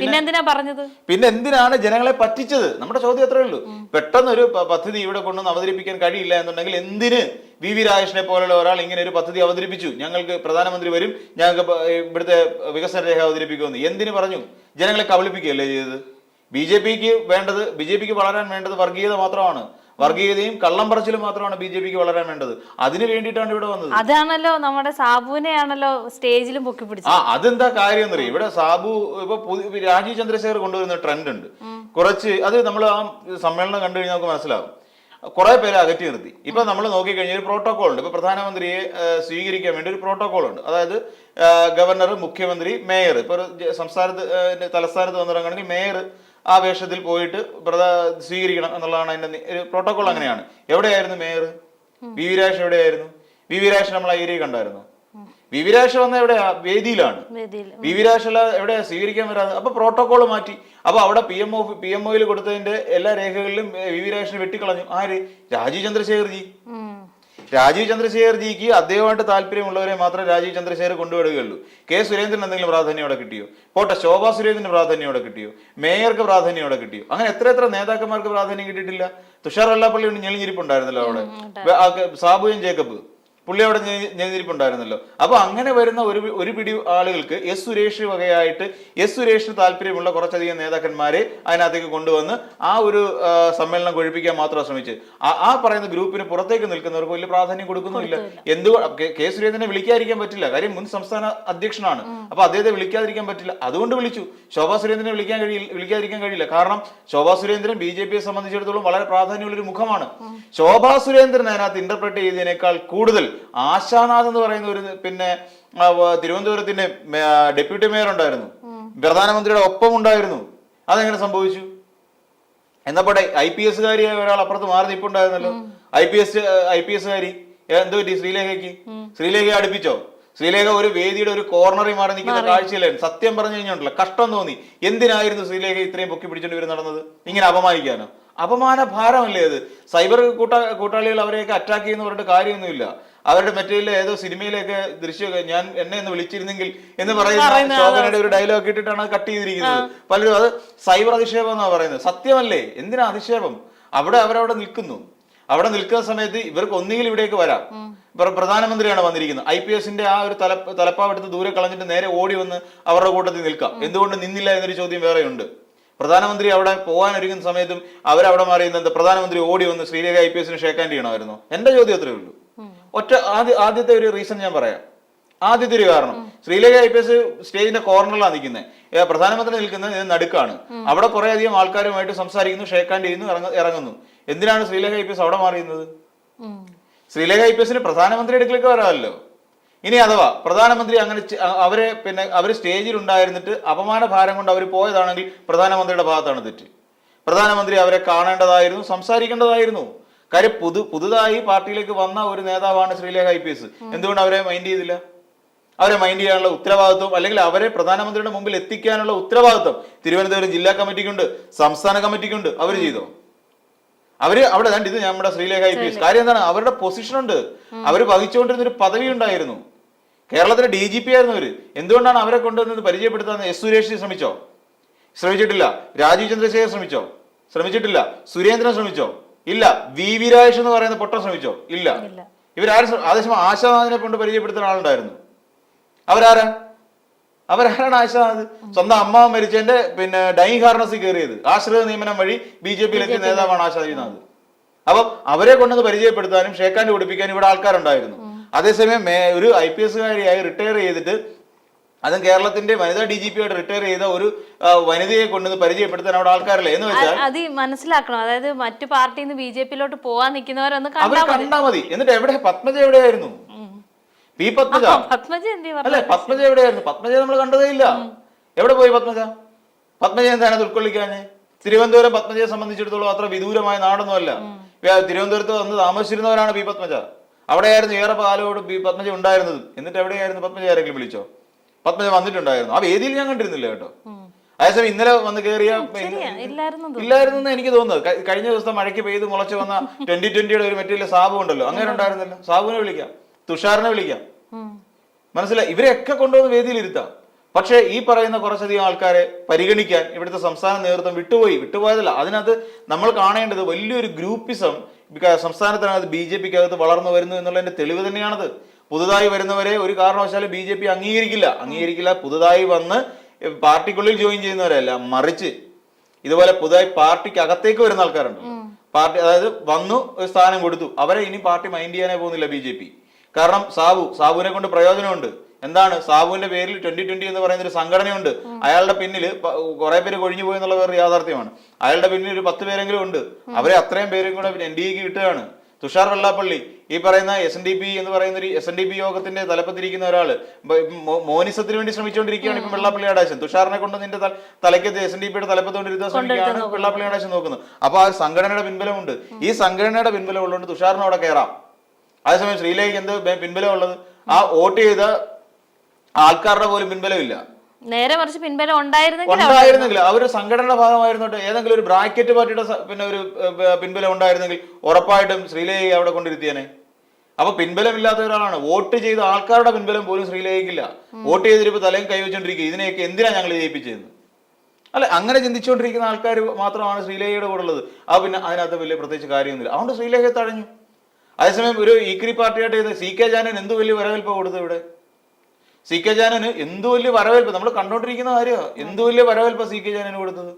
പിന്നെന്തിനാ പറഞ്ഞത്? പിന്നെ എന്തിനാണ് ജനങ്ങളെ പറ്റിച്ചത്? നമ്മുടെ ചോദ്യം അത്രേ ഉള്ളൂ. പെട്ടെന്ന് ഒരു പദ്ധതി ഇവിടെ കൊണ്ടൊന്ന് അവതരിപ്പിക്കാൻ കഴിയില്ല എന്നുണ്ടെങ്കിൽ എന്തിന് വി വി രാജേഷിനെ പോലുള്ള ഒരാൾ ഇങ്ങനെ ഒരു പദ്ധതി അവതരിപ്പിച്ചു? ഞങ്ങൾക്ക് പ്രധാനമന്ത്രി വരും, ഞങ്ങൾക്ക് ഇവിടുത്തെ വികസന രേഖ അവതരിപ്പിക്കുമെന്ന് എന്തിനു പറഞ്ഞു? ജനങ്ങളെ കബളിപ്പിക്കുകയല്ലേ ചെയ്തത്? ബിജെപിക്ക് വളരാൻ വേണ്ടത് വർഗീയത മാത്രമാണ്. വർഗീയതയും കള്ളം പറച്ചിലും മാത്രമാണ് BJPക്ക് വളരാൻ വേണ്ടത്. അതിന് വേണ്ടിയിട്ടാണ് ഇവിടെ വന്നത്. അതാണല്ലോ നമ്മുടെ സാബുവിനെയാണല്ലോ സ്റ്റേജിലും പൊക്കി പിടിച്ചത്. അതെന്താ കാര്യം എന്നറിയാം? ഇവിടെ സാബു ഇപ്പൊ രാജീവ് ചന്ദ്രശേഖർ കൊണ്ടുവരുന്ന ട്രെൻഡ് ഉണ്ട് കുറച്ച്. അത് നമ്മൾ ആ സമ്മേളനം കണ്ടു കഴിഞ്ഞാൽ നമുക്ക് മനസ്സിലാവും. കുറെ പേരെ അകറ്റി നിർത്തി. ഇപ്പൊ നമ്മൾ നോക്കിക്കഴിഞ്ഞാൽ ഒരു പ്രോട്ടോകോൾ ഉണ്ട്. ഇപ്പൊ പ്രധാനമന്ത്രിയെ സ്വീകരിക്കാൻ വേണ്ടി ഒരു പ്രോട്ടോകോൾ ഉണ്ട്. അതായത് ഗവർണർ, മുഖ്യമന്ത്രി, മേയർ. ഇപ്പൊ തലസ്ഥാനത്ത് വന്നിറങ്ങണമെങ്കിൽ മേയർ ആ വേഷത്തിൽ പോയിട്ട് സ്വീകരിക്കണം എന്നുള്ളതാണ് അതിന്റെ ഒരു പ്രോട്ടോകോൾ. അങ്ങനെയാണ്. എവിടെയായിരുന്നു മേയർ? വി വി രാജേഷ് എവിടെയായിരുന്നു? വി വി രാജേഷ് നമ്മൾ ആ ഏരിയ കണ്ടായിരുന്നു? വി വി രാജേഷ് വന്ന എവിടെയാ? വേദിയിലാണ്. വി വി രാജേഷ് എവിടെയാ സ്വീകരിക്കാൻ വരാതെ? അപ്പൊ പ്രോട്ടോകോൾ മാറ്റി. അപ്പൊ അവിടെ PMOയിൽ കൊടുത്തതിന്റെ എല്ലാ രേഖകളിലും വി വി രാജേഷിനെ വെട്ടിക്കളഞ്ഞു. ആര്? രാജീവ് ചന്ദ്രശേഖർജിക്ക് അദ്ദേഹമായിട്ട് താല്പര്യമുള്ളവരെ മാത്രമേ രാജീവ് ചന്ദ്രശേഖർ കൊണ്ടുവിടുകയുള്ളൂ. കെ സുരേന്ദ്രൻ എന്തെങ്കിലും പ്രാധാന്യം അവിടെ കിട്ടിയോ? പോട്ടെ, ശോഭാ സുരേന്ദ്രന് പ്രാധാന്യം അവിടെ കിട്ടിയോ? മേയർക്ക് പ്രാധാന്യം അവിടെ കിട്ടിയോ? അങ്ങനെ എത്ര നേതാക്കന്മാർക്ക് പ്രാധാന്യം കിട്ടിയിട്ടില്ല. തുഷാർ വെള്ളാപ്പള്ളി ഞെളിഞ്ഞിരിപ്പുണ്ടായിരുന്നല്ലോ അവിടെ. സാബുവും ജേക്കബ് പുള്ളി അവിടെ ഞെളിഞ്ഞിരിപ്പുണ്ടായിരുന്നല്ലോ. അപ്പൊ അങ്ങനെ വരുന്ന ഒരു പിടി ആളുകൾക്ക് സുരേഷ് വകയായിട്ട് സുരേഷിന് താല്പര്യമുള്ള കുറച്ചധികം നേതാക്കന്മാരെ അതിനകത്തേക്ക് കൊണ്ടുവന്ന് ആ ഒരു സമ്മേളനം കൊഴിപ്പിക്കാൻ മാത്രം ശ്രമിച്ച് ആ പറയുന്ന ഗ്രൂപ്പിന് പുറത്തേക്ക് നിൽക്കുന്നവർക്ക് വലിയ പ്രാധാന്യം കൊടുക്കുന്നില്ല. കെ സുരേന്ദ്രനെ വിളിക്കാതിരിക്കാൻ പറ്റില്ല. കാര്യം മുൻ സംസ്ഥാന അധ്യക്ഷനാണ്. അപ്പൊ അദ്ദേഹത്തെ വിളിക്കാതിരിക്കാൻ പറ്റില്ല. അതുകൊണ്ട് വിളിച്ചു. ശോഭാ സുരേന്ദ്രനെ വിളിക്കാതിരിക്കാൻ കഴിയില്ല. കാരണം ശോഭാ സുരേന്ദ്രൻ BJPയെ സംബന്ധിച്ചിടത്തോളം വളരെ പ്രാധാന്യമുള്ള ഒരു മുഖമാണ്. ശോഭാ സുരേന്ദ്രൻ അതിനകത്ത് ഇന്റർപ്രറ്റ് ചെയ്തതിനേക്കാൾ കൂടുതൽ ആശാനാഥ് എന്ന് പറയുന്ന ഒരു തിരുവനന്തപുരത്തിന്റെ ഡെപ്യൂട്ടി മേയർ ഉണ്ടായിരുന്നു, പ്രധാനമന്ത്രിയുടെ ഒപ്പം ഉണ്ടായിരുന്നു. അതെങ്ങനെ സംഭവിച്ചു? എന്നപ്പോട്ടെ IPS കാരിയായ ഒരാൾ അപ്പുറത്ത് മാറി നിൽപ്പുണ്ടായിരുന്നല്ലോ. IPS കാരി എന്ത് പറ്റി? ശ്രീലേഖയെ അടുപ്പിച്ചോ? ശ്രീലേഖ ഒരു വേദിയുടെ ഒരു കോർണറിൽ മാറി നിൽക്കുന്ന കാഴ്ചയിലായിരുന്നു. സത്യം പറഞ്ഞു കഴിഞ്ഞുണ്ടല്ലോ, കഷ്ടം തോന്നി. എന്തിനായിരുന്നു ശ്രീലേഖ ഇത്രയും പൊക്കി പിടിച്ചോണ്ട് ഇവർ നടന്നത്? ഇങ്ങനെ അപമാനിക്കാനോ? അപമാന ഭാരമല്ലേ അത്? സൈബർ കൂട്ടാളികൾ അവരെയൊക്കെ അറ്റാക്ക് ചെയ്യുന്ന പറഞ്ഞിട്ട് കാര്യമൊന്നുമില്ല. അവരുടെ മറ്റേ ഏതോ സിനിമയിലൊക്കെ ദൃശ്യമൊക്കെ എന്നെ ഒന്ന് വിളിച്ചിരുന്നെങ്കിൽ എന്ന് പറയുന്ന ശോഭനയുടെ ഒരു ഡയലോഗ് ഇട്ടിട്ടാണ് കട്ട് ചെയ്തിരിക്കുന്നത്. പലരും അത് സൈബർ അധിക്ഷേപം എന്നാണ് പറയുന്നത്. സത്യമല്ലേ? എന്തിനാ അധിക്ഷേപം? അവരവിടെ നിൽക്കുന്നു. അവിടെ നിൽക്കുന്ന സമയത്ത് ഇവർക്ക് ഒന്നുകിൽ ഇവിടേക്ക് വരാം. പ്രധാനമന്ത്രിയാണ് വന്നിരിക്കുന്നത്, IPSന്റെ ആ ഒരു തലപ്പാവെടുത്ത് ദൂരെ കളഞ്ഞിട്ട് നേരെ ഓടി വന്ന് അവരുടെ കൂട്ടത്തിൽ നിൽക്കാം. എന്തുകൊണ്ട് നിന്നില്ല എന്നൊരു ചോദ്യം വേറെയുണ്ട്. പ്രധാനമന്ത്രി അവിടെ പോകാൻ ഒരുങ്ങുന്ന സമയത്തും അവരവിടെ മാറിയുന്നത് പ്രധാനമന്ത്രി ഓടി വന്ന് ശ്രീലേഖ IPSന് ഷേക്ക് ഹാൻഡ് ചെയ്യണമായിരുന്നു. എന്റെ ചോദ്യം അത്രേ ഉള്ളൂ. ആദ്യത്തെ ഒരു റീസൺ ഞാൻ പറയാം. ആദ്യത്തെ ഒരു കാരണം, ശ്രീലേഖ IPS സ്റ്റേജിന്റെ കോർണറിലാണ് നിൽക്കുന്നത്, പ്രധാനമന്ത്രി നിൽക്കുന്നത് നടുക്കാണ്. അവിടെ കുറെ അധികം ആൾക്കാരുമായിട്ട് സംസാരിക്കുന്നു, ഷേക്ക് ഹാൻഡ് ചെയ്യുന്നു, ഇറങ്ങുന്നു. എന്തിനാണ് ശ്രീലേഖ IPS അവിടെ മാറിയുന്നത്? ശ്രീലേഖ IPSന് പ്രധാനമന്ത്രി അടുക്കലേക്ക് വരാമല്ലോ. ഇനി അഥവാ പ്രധാനമന്ത്രി അങ്ങനെ അവര് സ്റ്റേജിൽ ഉണ്ടായിരുന്നിട്ട് അപമാന ഭാരം കൊണ്ട് അവർ പോയതാണെങ്കിൽ പ്രധാനമന്ത്രിയുടെ ഭാഗത്താണ് തെറ്റ്. പ്രധാനമന്ത്രി അവരെ കാണേണ്ടതായിരുന്നു, സംസാരിക്കേണ്ടതായിരുന്നു. കാര്യം പുതുതായി പാർട്ടിയിലേക്ക് വന്ന ഒരു നേതാവാണ് ശ്രീലേഖ IPS. എന്തുകൊണ്ട് അവരെ മൈൻഡ് ചെയ്തില്ല? അവരെ മൈൻഡ് ചെയ്യാനുള്ള ഉത്തരവാദിത്വം, അല്ലെങ്കിൽ അവരെ പ്രധാനമന്ത്രിയുടെ മുമ്പിൽ എത്തിക്കാനുള്ള ഉത്തരവാദിത്വം തിരുവനന്തപുരം ജില്ലാ കമ്മിറ്റിക്കുണ്ട്, സംസ്ഥാന കമ്മിറ്റിക്കുണ്ട്. അവർ ചെയ്തോ? അവര് അവിടെ ഇത് നമ്മുടെ ശ്രീലേഖ IPS. കാര്യം എന്താണ്? അവരുടെ പൊസിഷൻ ഉണ്ട്, അവർ വഹിച്ചുകൊണ്ടിരുന്ന ഒരു പദവി ഉണ്ടായിരുന്നു. കേരളത്തിലെ DGP ആയിരുന്നു അവര്. എന്തുകൊണ്ടാണ് അവരെ കൊണ്ടുവന്നത് പരിചയപ്പെടുത്താൻ? S. സുരേഷ് ശ്രമിച്ചിട്ടില്ല. രാജീവ് ചന്ദ്രശേഖർ ശ്രമിച്ചിട്ടില്ല. സുരേന്ദ്രൻ ശ്രമിച്ചോ? ഇല്ല. VV രാജേഷ് എന്ന് പറയുന്ന പൊട്ടൻ ശ്രമിച്ചോ? ഇല്ല. ഇവരാരും അതേസമയം ആശാനാഥിനെ കൊണ്ട് പരിചയപ്പെടുത്തുന്ന ആളുണ്ടായിരുന്നു. അവരാരാണ് ആശാനാഥ്? സ്വന്തം അമ്മ മരിച്ചതിന്റെ ഡൈ ഹാർനസിൽ കയറിയത്, ആശ്രിത നിയമനം വഴി BJPയിലെത്തിയ നേതാവാണ് ആശാനാഥ്. അപ്പം അവരെ കൊണ്ടൊന്ന് പരിചയപ്പെടുത്താനും ഷേക്കാൻഡ് കൊടുപ്പിക്കാനും ഇവിടെ ആൾക്കാരുണ്ടായിരുന്നു. അതേസമയം ഒരു IPSകാരിയായി റിട്ടയർ ചെയ്തിട്ട്, അതും കേരളത്തിന്റെ വനിതാ DGP ആയിട്ട് റിട്ടയർ ചെയ്ത ഒരു വനിതയെ കൊണ്ടുവന്ന് പരിചയപ്പെടുത്താൻ അവിടെ ആൾക്കാരല്ലേ എന്ന് വെച്ചാൽ അത് മനസ്സിലാക്കണം. അതായത് മറ്റു പാർട്ടിയിൽ നിന്ന് BJPയിലോട്ട് പോവാൻ നിൽക്കുന്നവരൊന്ന് കണ്ടാ മതി. എന്നിട്ട് പത്മജ എവിടെയായിരുന്നു? പത്മജ അല്ലെ? പത്മജ എവിടെയായിരുന്നു? പത്മജ നമ്മൾ കണ്ടതേ ഇല്ല. എവിടെ പോയി പത്മജ എന്താണ് ഉൾക്കൊള്ളിക്കാഞ്ഞ്? തിരുവനന്തപുരം പത്മജയെ സംബന്ധിച്ചിടത്തോളം അത്ര വിദൂരമായ നാടൊന്നുമല്ല. തിരുവനന്തപുരത്ത് വന്ന് താമസിച്ചിരുന്നവരാണ് പത്മജ. അവിടെയായിരുന്നു ഏറെ കാലോട് പത്മജ ഉണ്ടായിരുന്നത്. എന്നിട്ട് എവിടെയായിരുന്നു പത്മജ? ആരെങ്കിലും വിളിച്ചോ? പത്മജ വന്നിട്ടുണ്ടായിരുന്നു. ആ വേദിയിൽ ഞാൻ കണ്ടിരുന്നില്ല കേട്ടോ. അതേസമയം ഇന്നലെ വന്ന് കയറിയ ഇല്ലായിരുന്നു എനിക്ക് തോന്നുന്നത്. കഴിഞ്ഞ ദിവസം മഴയ്ക്ക് പെയ്ത് മുളച്ച് വന്ന 2020 ഒരു മെറ്റീരിയൽ സാബു ഉണ്ടല്ലോ, അങ്ങനെ ഉണ്ടായിരുന്നല്ലോ. സാബുവിനെ വിളിക്കാം, തുഷാറിനെ വിളിക്കാം, മനസ്സിലായി? ഇവരെയൊക്കെ കൊണ്ടുവന്ന് വേദിയിൽ ഇരുത്താം. പക്ഷേ ഈ പറയുന്ന കുറച്ചധികം ആൾക്കാരെ പരിഗണിക്കാൻ ഇവിടുത്തെ സംസ്ഥാന നേതൃത്വം വിട്ടുപോയതല്ല. അതിനകത്ത് നമ്മൾ കാണേണ്ടത് വലിയൊരു ഗ്രൂപ്പിസം സംസ്ഥാനത്തിനകത്ത് BJPക്കകത്ത് വളർന്നു വരുന്നു എന്നുള്ളതിന്റെ തെളിവ് തന്നെയാണത്. പുതുതായി വരുന്നവരെ ഒരു കാരണവശാലും BJP അംഗീകരിക്കില്ല. പുതുതായി വന്ന് പാർട്ടിക്കുള്ളിൽ ജോയിൻ ചെയ്യുന്നവരല്ല, മറിച്ച് ഇതുപോലെ പുതുതായി പാർട്ടിക്ക് അകത്തേക്ക് വരുന്ന ആൾക്കാരുണ്ട്. പാർട്ടി അതായത് വന്നു ഒരു സ്ഥാനം കൊടുത്തു, അവരെ ഇനി പാർട്ടി മൈൻഡ് ചെയ്യാനേ പോകുന്നില്ല BJP. കാരണം സാബുവിനെ കൊണ്ട് പ്രയോജനമുണ്ട്. എന്താണ്? സാബുവിന്റെ പേരിൽ 2020 എന്ന് പറയുന്ന ഒരു സംഘടനയുണ്ട്. അയാളുടെ പിന്നിൽ കുറെ പേര് കൊഴിഞ്ഞു പോയി എന്നുള്ള വേറെ യാഥാർത്ഥ്യമാണ്. അയാളുടെ പിന്നിൽ ഒരു 10 പേരെങ്കിലും ഉണ്ട്. അവരെ അത്രയും പേരും കൂടെ NDAക്ക് കിട്ടുകയാണ്. തുഷാർ വെള്ളാപ്പള്ളി, ഈ പറയുന്ന SNDP എന്ന് പറയുന്ന ഒരു SNDP യോഗത്തിന്റെ തലപ്പത്തിരിക്കുന്ന ഒരാള് മോനിസത്തിന് വേണ്ടി ശ്രമിച്ചുകൊണ്ടിരിക്കുകയാണ് ഇപ്പം വെള്ളാപ്പള്ളി ആടാശൻ. തുഷാറിനെ കൊണ്ട് നിന്റെ തലയ്ക്കത്ത് SNDPയുടെ തലപ്പത്തോണ്ടിരുത്താൻ ശ്രമിക്കുകയാണ് വെള്ളാപ്പള്ളി ആടാശൻ നോക്കുന്നത്. അപ്പൊ ആ സംഘടനയുടെ പിൻബലമുണ്ട്. ഈ സംഘടനയുടെ പിൻബലം ഉള്ളതുകൊണ്ട് തുഷാറിന് അവിടെ കയറാം. അതേസമയം ശ്രീലേഖയ്ക്ക് എന്ത് പിൻബലം ഉള്ളത്? ആ വോട്ട് ചെയ്ത ആൾക്കാരുടെ പോലും പിൻബലമില്ല. നേരെ മറിച്ച് പിൻബലം ഉണ്ടായിരുന്നെങ്കിൽ അവർ സംഘടനയുടെ ഭാഗമായിരുന്നോട്ടെ, ഏതെങ്കിലും ഒരു ബ്രാക്കറ്റ് പാർട്ടിയുടെ ഒരു പിൻബലം ഉണ്ടായിരുന്നെങ്കിൽ ഉറപ്പായിട്ടും ശ്രീലേഖയെ അവിടെ കൊണ്ടിരുത്തിയേനെ. അപ്പൊ പിൻബലമില്ലാത്ത ഒരാളാണ്. വോട്ട് ചെയ്ത ആൾക്കാരുടെ പിൻബലം പോലും ശ്രീലേഖയ്ക്കില്ല. വോട്ട് ചെയ്തിരിപ്പോ തലയും കൈവച്ചോണ്ടിരിക്കുക, ഇതിനെയൊക്കെ എന്തിനാ ഞങ്ങൾ ജയിപ്പിച്ചതെന്ന്. അല്ലെ, അങ്ങനെ ചിന്തിച്ചുകൊണ്ടിരിക്കുന്ന ആൾക്കാർ മാത്രമാണ് ശ്രീലേഖയുടെ കൂടെ ഉള്ളത്. പിന്നെ അതിനകത്ത് വലിയ പ്രത്യേകിച്ച് കാര്യമൊന്നുമില്ല. അതുകൊണ്ട് ശ്രീലേഖയെ തഴഞ്ഞു. അതേസമയം ഒരു ഈക്രി പാർട്ടിയായിട്ട് CK ജാനൻ എന്ത് വലിയ വരവേൽപ്പ് കൊടുത്തു ഇവിടെ. CK ജാനന് എന്ത് വലിയ വരവേൽപ്പ് നമ്മൾ കണ്ടോണ്ടിരിക്കുന്ന കാര്യമാണ്. എന്ത് വലിയ വരവേൽപ്പ് CK ജാനന് കൊടുത്തത്.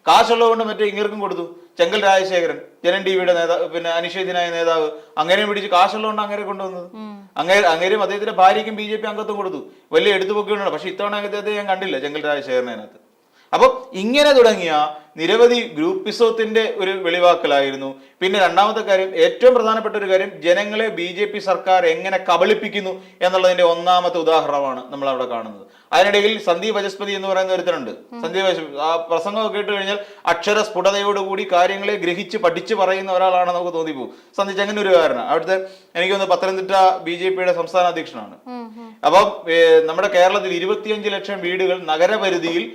കാശുള്ളതുകൊണ്ട് മറ്റേ ഇങ്ങർക്കും കൊടുത്തു. ചെങ്കൽ രാജശേഖരൻ, ജനൻ TVയുടെ നേതാവ്, അനിഷേധ്യനായ നേതാവ്, അങ്ങനെ പിടിച്ച് കാശുള്ളതുകൊണ്ട് അങ്ങനെ കൊണ്ടുവന്നത്. അങ്ങേരും അദ്ദേഹത്തിന്റെ ഭാര്യയ്ക്കും BJP അംഗത്വം കൊടുത്തു. വലിയ എടുത്തുപൊക്കിയുണ്ട്. പക്ഷെ ഇത്തവണ അദ്ദേഹത്തെ ഞാൻ കണ്ടില്ല ചെങ്കൽ രാജശേഖരനകത്ത്. അപ്പൊ ഇങ്ങനെ തുടങ്ങിയ നിരവധി ഗ്രൂപ്പിസത്തിന്റെ ഒരു വെളിവാക്കലായിരുന്നു. പിന്നെ രണ്ടാമത്തെ കാര്യം, ഏറ്റവും പ്രധാനപ്പെട്ട ഒരു കാര്യം, ജനങ്ങളെ BJP സർക്കാർ എങ്ങനെ കബളിപ്പിക്കുന്നു എന്നുള്ളതിന്റെ ഒന്നാമത്തെ ഉദാഹരണമാണ് നമ്മൾ അവിടെ കാണുന്നത്. അതിനിടയിൽ സന്ദീപ് വചസ്പതി എന്ന് പറയുന്ന ഒരുത്തനുണ്ട്. സന്ദീപ് വചസ്പതി ആ പ്രസംഗം കേട്ട് കഴിഞ്ഞാൽ അക്ഷര സ്ഫുടതയോടുകൂടി കാര്യങ്ങളെ ഗ്രഹിച്ച് പഠിച്ച് പറയുന്ന ഒരാളാണ് നമുക്ക് തോന്നിപ്പോകും. സന്ദീപ് ചെങ്ങന്നൂരുകാരനാണ്. അവിടുത്തെ എനിക്കൊന്ന് പത്തനംതിട്ട BJPയുടെ സംസ്ഥാന അധ്യക്ഷനാണ്. അപ്പം നമ്മുടെ കേരളത്തിൽ 25 ലക്ഷം വീടുകൾ നഗരപരിധിയിൽ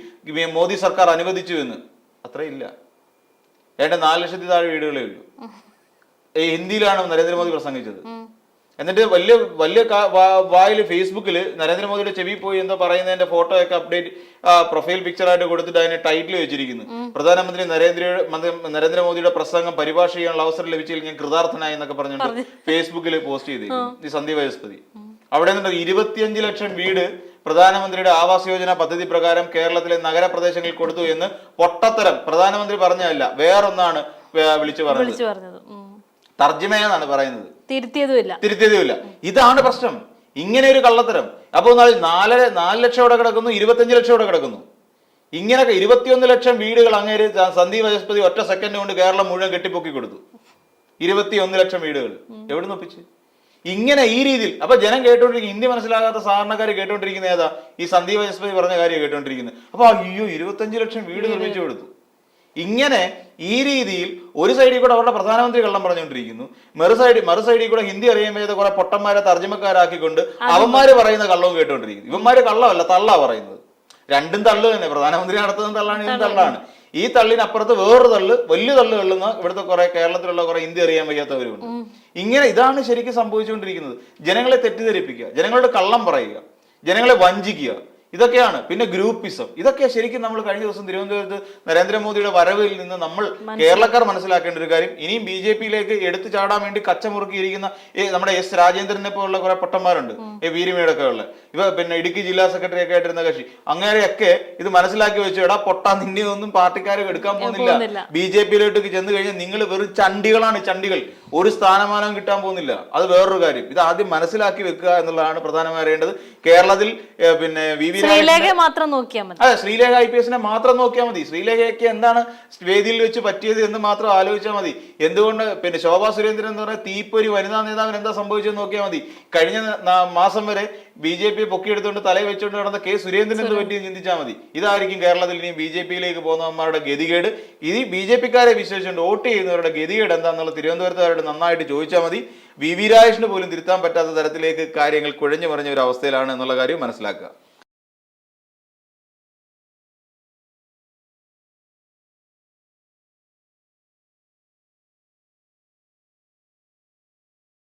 മോദി സർക്കാർ അനുവദിച്ചു എന്ന്. അത്രയില്ല, 4 ലക്ഷത്തിൽ താഴെ വീടുകളേ ഉള്ളൂ. ഹിന്ദിയിലാണ് നരേന്ദ്രമോദി പ്രസംഗിച്ചത്. എന്നിട്ട് വലിയ വലിയ വായിൽ ഫേസ്ബുക്കിൽ നരേന്ദ്രമോദിയുടെ ചെവി പോയി എന്തോ പറയുന്നതിന്റെ ഫോട്ടോ ഒക്കെ അപ്ഡേറ്റ് പ്രൊഫൈൽ പിക്ചറായിട്ട് കൊടുത്തിട്ട് അതിന് ടൈറ്റിൽ വെച്ചിരിക്കുന്നു. പ്രധാനമന്ത്രി നരേന്ദ്രമോദിയുടെ പ്രസംഗം പരിഭാഷ ചെയ്യാനുള്ള അവസരം ലഭിച്ചതിൽ ഞാൻ കൃതാർത്ഥനായി എന്നൊക്കെ പറഞ്ഞുകൊണ്ട് ഫേസ്ബുക്കിൽ പോസ്റ്റ് ചെയ്തിരിക്കുന്നു ഈ സന്ദീപ് വാചസ്പതി. അവിടെ നിന്ന് 25 ലക്ഷം വീട് പ്രധാനമന്ത്രിയുടെ ആവാസ് യോജന പദ്ധതി പ്രകാരം കേരളത്തിലെ നഗരപ്രദേശങ്ങളിൽ കൊടുത്തു എന്ന് പൊട്ടത്തരം പ്രധാനമന്ത്രി പറഞ്ഞതല്ല, വേറൊന്നാണ് വിളിച്ചു പറഞ്ഞത്. തർജ്ജിമയെന്നാണ് പറയുന്നത്, തിരുത്തിയതുമില്ല. ഇതാണ് പ്രശ്നം, ഇങ്ങനെ ഒരു കള്ളത്തരം. അപ്പോൾ 4 ലക്ഷം അവിടെ കിടക്കുന്നു, 25 ലക്ഷം അവിടെ കിടക്കുന്നു. ഇങ്ങനെയൊക്കെ 21 ലക്ഷം വീടുകൾ അങ്ങേര് സന്ദീപ് വാചസ്പതി ഒറ്റ സെക്കൻഡ് കൊണ്ട് കേരളം മുഴുവൻ കെട്ടിപ്പൊക്കി കൊടുത്തു. 21 ലക്ഷം വീടുകൾ എവിടുന്ന് ഒപ്പിച്ച്? ഇങ്ങനെ ഈ രീതിയിൽ അപ്പൊ ജനം കേട്ടോണ്ടിരിക്കും. ഹിന്ദി മനസ്സിലാകാത്ത സാധാരണക്കാർ കേട്ടോണ്ടിരിക്കുന്ന ഏതാ? ഈ സന്ദീപ് വാചസ്പതി പറഞ്ഞ കാര്യം കേട്ടോണ്ടിരിക്കുന്നത്. അപ്പൊ അയ്യോ 25 ലക്ഷം വീട് നിർമ്മിച്ചു കൊടുത്തു. ഇങ്ങനെ ഈ രീതിയിൽ ഒരു സൈഡിൽ കൂടെ അവരുടെ പ്രധാനമന്ത്രി കള്ളം പറഞ്ഞുകൊണ്ടിരിക്കുന്നു, മറു സൈഡിൽ കൂടെ ഹിന്ദി അറിയാൻ വയ്യാത്ത കുറെ പൊട്ടന്മാരെ തർജ്ജിമക്കാരാക്കിക്കൊണ്ട് അവന്മാര് പറയുന്ന കള്ളവും കേട്ടോണ്ടിരിക്കുന്നു. ഇവന്മാര് കള്ളമല്ല, തള്ളാ പറയുന്നത്. രണ്ടും തള്ളു തന്നെ. പ്രധാനമന്ത്രി നടത്തുന്ന തള്ളാണ്, ഇതും തള്ളാണ്. ഈ തള്ളിനപ്പുറത്ത് വേറൊരു തള്ളു, വലിയ തള്ളു തള്ളുന്ന ഇവിടുത്തെ കുറെ കേരളത്തിലുള്ള കുറെ ഹിന്ദി അറിയാൻ വയ്യാത്തവരുമുണ്ട്. ഇങ്ങനെ ഇതാണ് ശരിക്കും സംഭവിച്ചുകൊണ്ടിരിക്കുന്നത്. ജനങ്ങളെ തെറ്റിദ്ധരിപ്പിക്കുക, ജനങ്ങളുടെ കള്ളം പറയുക, ജനങ്ങളെ വഞ്ചിക്കുക, ഇതൊക്കെയാണ്. പിന്നെ ഗ്രൂപ്പിസം, ഇതൊക്കെ ശരിക്കും നമ്മൾ കഴിഞ്ഞ ദിവസം തിരുവനന്തപുരത്ത് നരേന്ദ്രമോദിയുടെ വരവിൽ നിന്ന് നമ്മൾ കേരളക്കാർ മനസ്സിലാക്കേണ്ട ഒരു കാര്യം, ഇനിയും BJP-യിലേക്ക് എടുത്തു ചാടാൻ വേണ്ടി കച്ചമുറുക്കിയിരിക്കുന്ന നമ്മുടെ S രാജേന്ദ്രനെ പോലുള്ള കുറെ പൊട്ടന്മാരുണ്ട്, വീരിമേടൊക്കെ ഉള്ള പിന്നെ ഇടുക്കി ജില്ലാ സെക്രട്ടറി ഒക്കെ ആയിട്ടിരുന്ന കക്ഷി. അങ്ങനെയൊക്കെ ഇത് മനസ്സിലാക്കി വെച്ചു, എടാ പൊട്ടാ, നിന്നെ ഒന്നും പാർട്ടിക്കാരെ എടുക്കാൻ പോകുന്നില്ല. BJP-യിലോട്ട് ചെന്ന് കഴിഞ്ഞാൽ നിങ്ങൾ വെറും ചണ്ടികളാണ്, ചണ്ടികൾ. ഒരു സ്ഥാനമാനം കിട്ടാൻ പോകുന്നില്ല. അത് വേറൊരു കാര്യം. ഇത് ആദ്യം മനസ്സിലാക്കി വെക്കുക എന്നുള്ളതാണ് പ്രധാനമായി അറിയേണ്ടത്. കേരളത്തിൽ പിന്നെ മാത്രം നോക്കിയാൽ മതി. അതെ, ശ്രീലേഖ IPS മാത്രം നോക്കിയാൽ മതി. ശ്രീലേഖയ്ക്ക് എന്താണ് വേദിയിൽ വെച്ച് പറ്റിയത് എന്ന് മാത്രം ആലോചിച്ചാൽ മതി. എന്തുകൊണ്ട് പിന്നെ ശോഭാ സുരേന്ദ്രൻ എന്ന് പറഞ്ഞ തീപ്പൊരി വനിതാ നേതാവിന് എന്താ സംഭവിച്ചെന്ന് നോക്കിയാൽ മതി. കഴിഞ്ഞ മാസം വരെ BJP പൊക്കിയെടുത്തുകൊണ്ട് തലയിൽ വെച്ചുകൊണ്ട് നടന്ന K സുരേന്ദ്രൻ എന്ത് പറ്റിയെന്ന് ചിന്തിച്ചാൽ മതി. ഇതായിരിക്കും കേരളത്തിൽ ഇനി BJP-യിലേക്ക് പോകുന്നവന്മാരുടെ ഗതികേട്. ഇത് BJP-ക്കാരെ വിശ്വസിച്ചുകൊണ്ട് വോട്ട് ചെയ്യുന്നവരുടെ ഗതികേട് എന്താണെന്നുള്ള തിരുവനന്തപുരത്തുകാരോട് നന്നായിട്ട് ചോദിച്ചാൽ മതി. VV രാജേഷിന് പോലും തിരുത്താൻ പറ്റാത്ത തരത്തിലേക്ക് കാര്യങ്ങൾ കുഴഞ്ഞു മറിഞ്ഞ ഒരു അവസ്ഥയിലാണ് എന്നുള്ള കാര്യം മനസ്സിലാക്കുക.